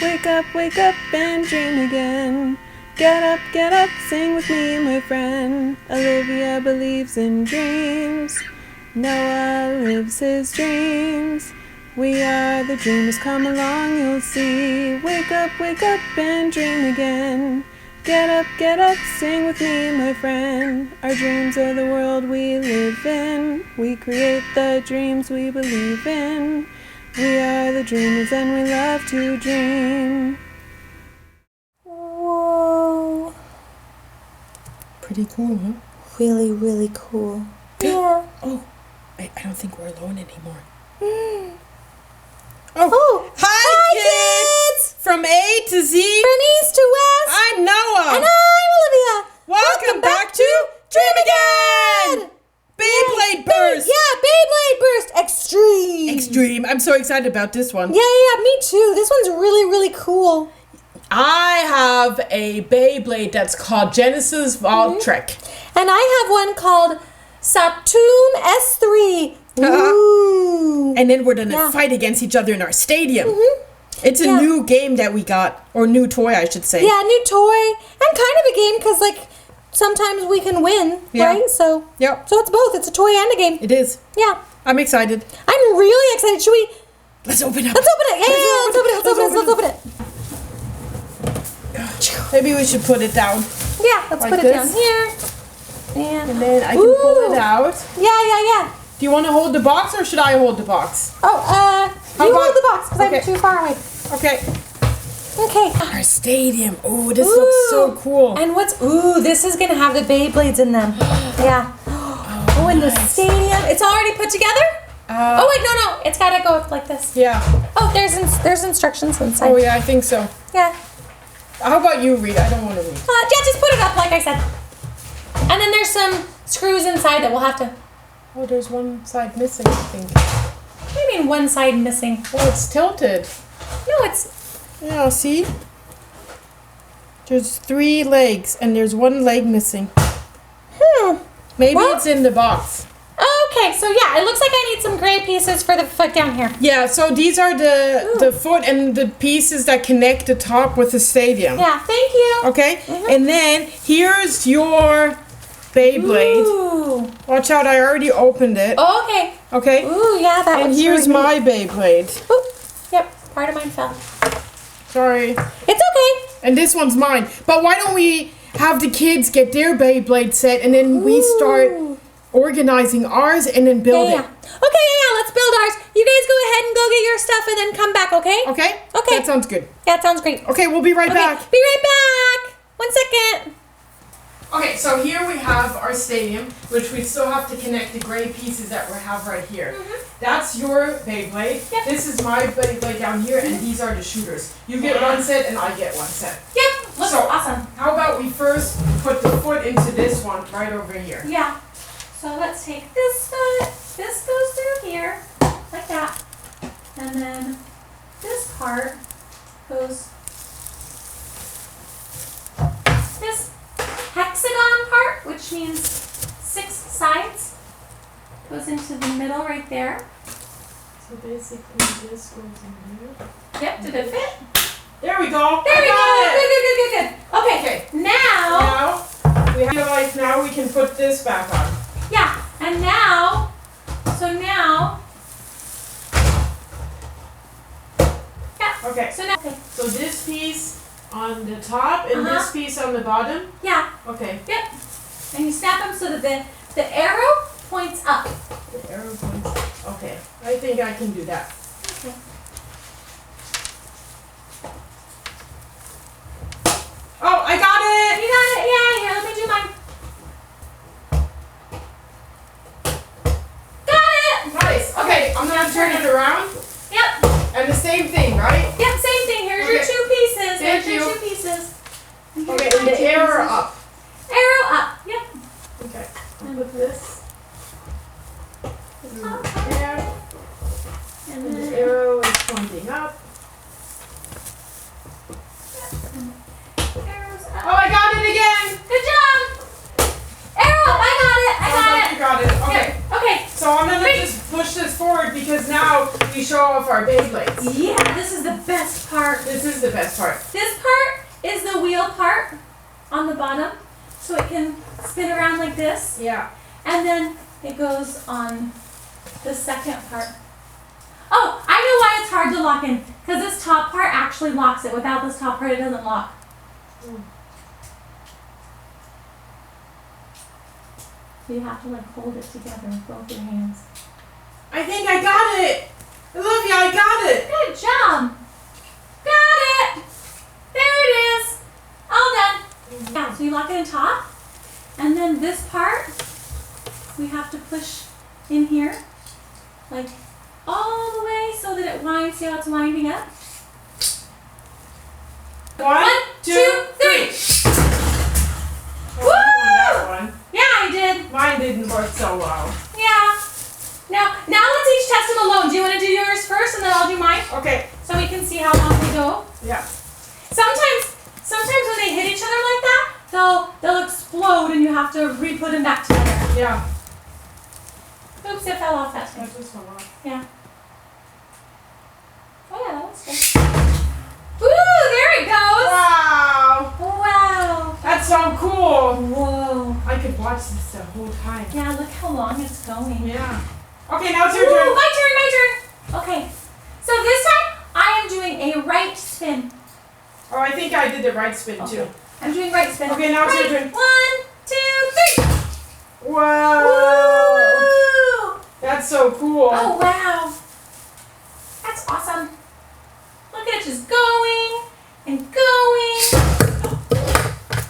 wake up and dream again. Get up, sing with me, my friend. Olivia believes in dreams. Noah lives his dreams. We are the dreamers, come along, you'll see. Wake up and dream again. Get up, sing with me, my friend. Our dreams are the world we live in. We create the dreams we believe in. We are the dreamers and we love to dream. Whoa. Pretty cool, huh? Really, really cool. Yeah. Oh, I don't think we're alone anymore. Oh, hi kids! From A to Z. From east to west. I'm Noah. And I'm Olivia. Welcome back to Dream Again! Beyblade Burst! Yeah, Beyblade Burst Extreme. I'm so excited about this one. Yeah, me too. This one's really, really cool. I have a Beyblade that's called Genesis Vault Trek. And I have one called Saturn S3. Ooh. And then we're gonna fight against each other in our stadium. It's a new game that we got, or new toy, I should say. Yeah, new toy, and kind of a game because, like, sometimes we can win, right? So, so it's both. It's a toy and a game. It is. Yeah. I'm excited. I'm really excited. Should we? Let's open it. Let's open it. Yeah, let's open it. Maybe we should put it down. Yeah, let's put it down here. And then I can pull it out. Yeah. Do you want to hold the box or should I hold the box? Oh, you hold the box because I'm too far away. Okay. Our stadium. Oh, this looks so cool. And this is going to have the Beyblades in them. Yeah. Oh, and the stadium. It's already put together? Oh, wait, no. It's got to go like this. Yeah. Oh, there's instructions inside. Oh, yeah, I think so. Yeah. How about you read? I don't want to read. Yeah, just put it up like I said. And then there's some screws inside that we'll have to... Oh, there's one side missing, I think. What do you mean one side missing? Oh, it's tilted. No, it's... Yeah, see? There's 3 legs, and there's 1 leg missing. Maybe it's in the box. Okay, so yeah, it looks like I need some gray pieces for the foot down here. Yeah, so these are the foot and the pieces that connect the top with the stadium. Yeah, thank you. Okay, and then here's your Beyblade. Ooh. Watch out, I already opened it. Oh, okay. Okay. Ooh, yeah, that And looks here's really my Beyblade. Ooh, yep, part of mine fell. Sorry. It's okay. And this one's mine. But why don't we have the kids get their Beyblade set and then we start organizing ours and then build it. Okay, let's build ours. You guys go ahead and go get your stuff and then come back, okay? Okay? Okay. That sounds good. Yeah, it sounds great. Okay, we'll be right back. Be right back. 1 second. Okay, so here we have our stadium, which we still have to connect the gray pieces that we have right here. That's your Beyblade. Yep. This is my Beyblade down here, and these are the shooters. You get 1 set, and I get 1 set. Yep, looks awesome. How about we first put the foot into this one right over here? Yeah. So let's take this foot. This goes through here, like that. And then this part goes... This hexagon part, which means 6 sides, goes into the middle right there. So basically this goes in here. Yep, did it fit? There we go. There we go. Good. Okay. Now we have like we can put this back on. Yeah, and now Okay. So this piece on the top and this piece on the bottom? Yeah. Okay. Yep. And you snap them so that the arrow points up. The arrow points up. Okay. I think I can do that. Okay. Oh, I got it! You got it? Yeah, here, let me do mine. Got it! Nice. Okay, I'm gonna turn it around. Yep. And the same thing, right? Yep, same thing. Here's your 2 pieces. Thank you. Your 2 pieces. Okay, and the arrow up. Arrow up. Yep. Okay. I'll put this. There. And the arrow is pointing up. Arrows up. Oh, I got it again! Good job! Arrow up! I got it! You got it. Okay. Okay. So I'm gonna just push this forward because now we show off our Beyblades. Yeah, this is the best part. This is the best part. This part is the wheel part on the bottom, so it can spin around like this. Yeah. And then it goes on the second part. Oh, I know why it's hard to lock in. Because this top part actually locks it. Without this top part, it doesn't lock. So you have to like hold it together with both your hands. I think I got it. Olivia, I got it. Good job. Got it. There it is. All done. Yeah, so you lock it in top. And then this part, we have to push in here. Like all the way so that it winds. See how it's winding up? 1, 2, 3. Woo! That one. Yeah, I did. Mine didn't work so well. Yeah. Now let's each test them alone. Do you want to do yours first and then I'll do mine? Okay. So we can see how long they go. Yeah. Sometimes when they hit each other like that, they'll explode and you have to re-put them back together. Yeah. Oops, it fell off that time. That just fell off. Yeah. Oh yeah, that was good. Woo! There it goes. Wow. Wow. That's so cool. Whoa. I could watch this the whole time. Yeah, look how long it's going. Yeah. Okay, now it's your Ooh, turn. my turn. Okay. So this time I am doing a right spin. Oh, I think I did the right spin too. I'm doing right spin. Okay, now it's your turn. 1, 2, 3. Wow. Woo! That's so cool. Oh wow. That's awesome. Look at it just going and going.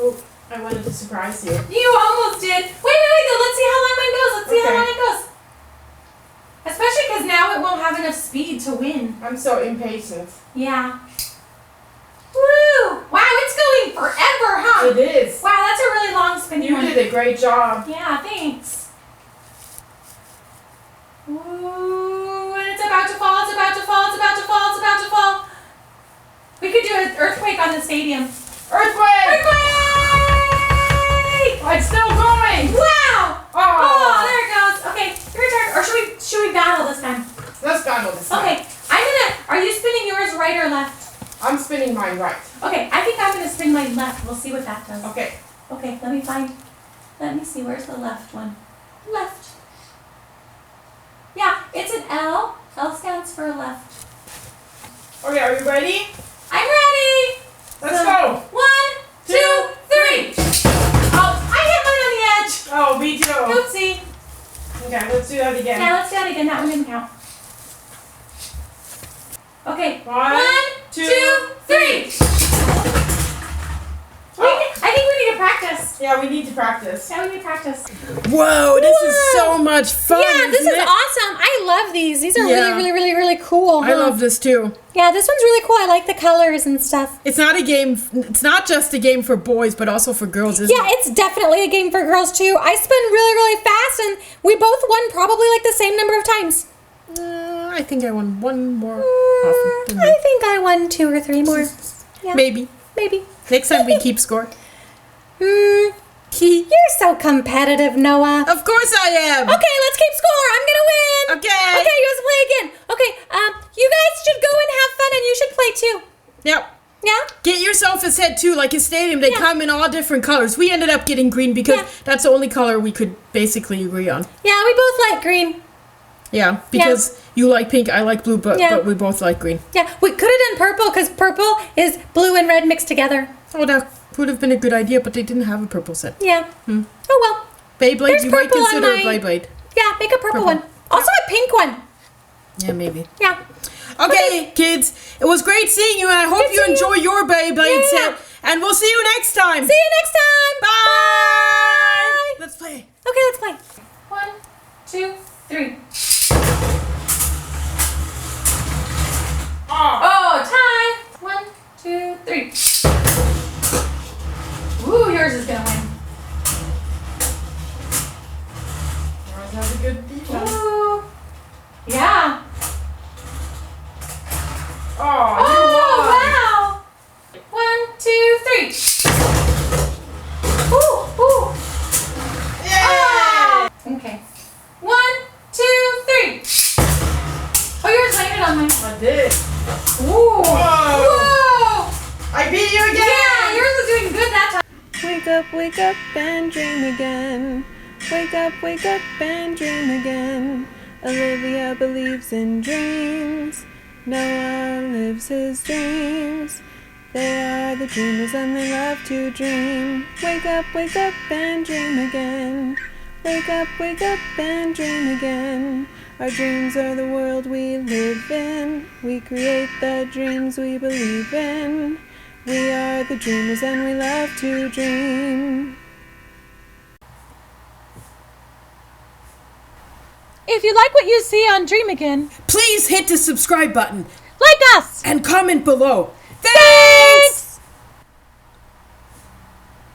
Oh, I wanted to surprise you. You almost did. Wait, though. Let's see how long mine goes. Let's see how long it goes. Especially because now it won't have enough speed to win. I'm so impatient. Yeah. Woo! Wow, it's going forever, huh? It is. Wow, that's a really long spin. You did a great job. Yeah, thanks. Ooh, and it's about to fall, it's about to fall, it's about to fall, it's about to fall. We could do an earthquake on the stadium. Earthquake! Earthquake! Oh, it's still going. Wow! Oh. There it goes. Okay, your turn. Or should we battle this time? Let's battle this time. Okay, are you spinning yours right or left? I'm spinning mine right. Okay, I think I'm gonna spin mine left. We'll see what that does. Okay. Okay, let me see, where's the left one? Left. Yeah, it's an L. L stands for left. Okay, are you ready? I'm ready! Let's go. 1, 2, 3. Oh, I hit mine on the edge. Oh, me too. Oopsie. Okay, let's do that again. Yeah, let's do that again. That one didn't count. Okay. 1, 2, 3. I think we need to practice. Yeah, we need to practice. Yeah, we need to practice. Whoa, this is so much fun. Yeah, this isn't is it? awesome. I love these. These are Yeah. really cool. I love this too. Yeah, this one's really cool. I like the colors and stuff. It's not a game. It's not just a game for boys, but also for girls, isn't Yeah, it? it's definitely a game for girls too. I spin really fast, and we both won probably like the same number of times. I think I won one more often. than I you. think I won 2 or 3 more. Yeah, Maybe. maybe. Next time we keep score. You're so competitive, Noah. Of course I am. Okay, let's keep score. I'm gonna win. Okay. Okay, you guys play again. Okay, you guys should go and have fun, and you should play too. Yep. Yeah. Get yourself a set too, like a stadium. They Yeah. come in all different colors. We ended up getting green because Yeah. that's the only color we could basically agree on. Yeah, we both like green. Yeah, because you like pink, I like blue, but we both like green. Yeah, we could have done purple because purple is blue and red mixed together. Oh, that would have been a good idea, but they didn't have a purple set. Yeah. Oh well. Beyblade, There's you might purple on consider a mine. Beyblade. Yeah, make a purple one. Also a pink one. Yeah, maybe. Yeah. Okay, kids, it was great seeing you, and I hope Good you seeing enjoy your Beyblade Yeah. set. And we'll see you next time. See you next time. Bye. Let's play. Okay, let's play. 1, 2, 3. Oh, tie. 1, 2, 3. Ooh, yours is gonna win. Yours has a good defense. Ooh. Yeah. Oh, you Oh, won. wow. 1, 2, 3. Ooh. Yay. Ah. Okay. 1, 2, 3. Oh, yours landed on wake up and dream again. Wake up and dream again. Olivia believes in dreams. Noah lives his dreams. They are the dreamers and they love to dream. Wake up and dream again. Wake up and dream again. Our dreams are the world we live in. We create the dreams we believe in. We are the dreamers and we love to dream. If you like what you see on Dream Again, please hit the subscribe button. like us! And comment below.